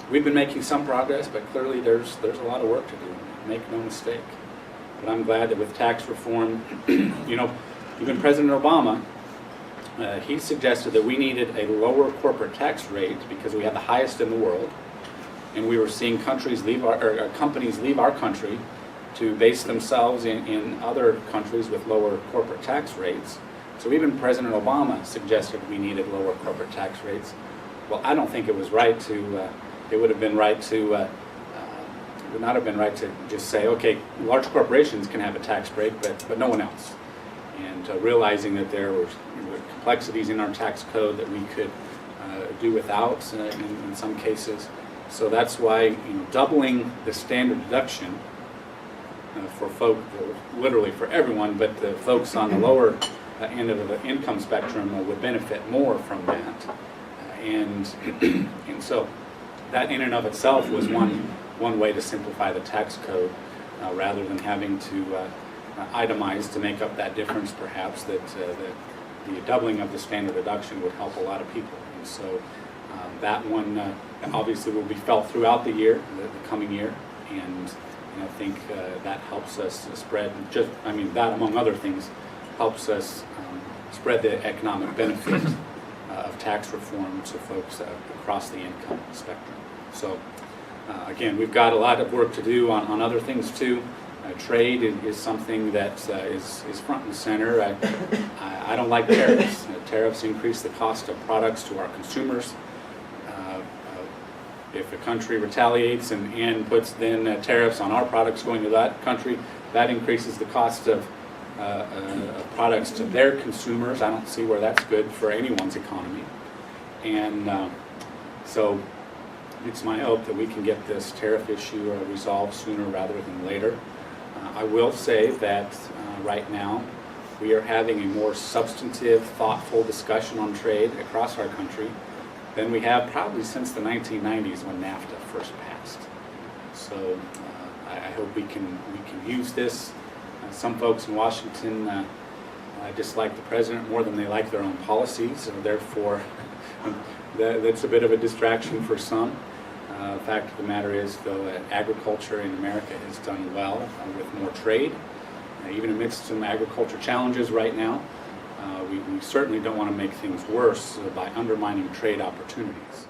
we've been making some progress, but clearly there's a lot of work to do. Make no mistake. But I'm glad that with tax reform, you know, even President Obama, he suggested that we needed a lower corporate tax rate because we had the highest in the world, and we were seeing companies leave our country to base themselves in other countries with lower corporate tax rates. So even President Obama suggested we needed lower corporate tax rates. Well, I don't think it was right to. It would have been right to. It would not have been right to just say, okay, large corporations can have a tax break, but no one else. And realizing that there were complexities in our tax code that we could do without in some cases. So that's why doubling the standard deduction for folk, literally for everyone, but the folks on the lower end of the income spectrum would benefit more from that. And so that in and of itself was one way to simplify the tax code, rather than having to itemize to make up that difference, perhaps, that the doubling of the standard deduction would help a lot of people. And so that one obviously will be felt throughout the year, the coming year, and I think that helps us spread, that among other things, helps us spread the economic benefit of tax reform to folks across the income spectrum. So again, we've got a lot of work to do on other things too. Trade is something that is front and center. I don't like tariffs. Tariffs increase the cost of products to our consumers. If a country retaliates and puts then tariffs on our products going to that country, that increases the cost of products to their consumers. I don't see where that's good for anyone's economy. And so it's my hope that we can get this tariff issue resolved sooner rather than later. I will say that right now we are having a more substantive, thoughtful discussion on trade across our country than we have probably since the 1990s when NAFTA first passed. So I hope we can use this. Some folks in Washington dislike the president more than they like their own policies, and therefore that's a bit of a distraction for some. The fact of the matter is, though, agriculture in America has done well with more trade, even amidst some agriculture challenges right now. We certainly don't want to make things worse by undermining trade opportunities.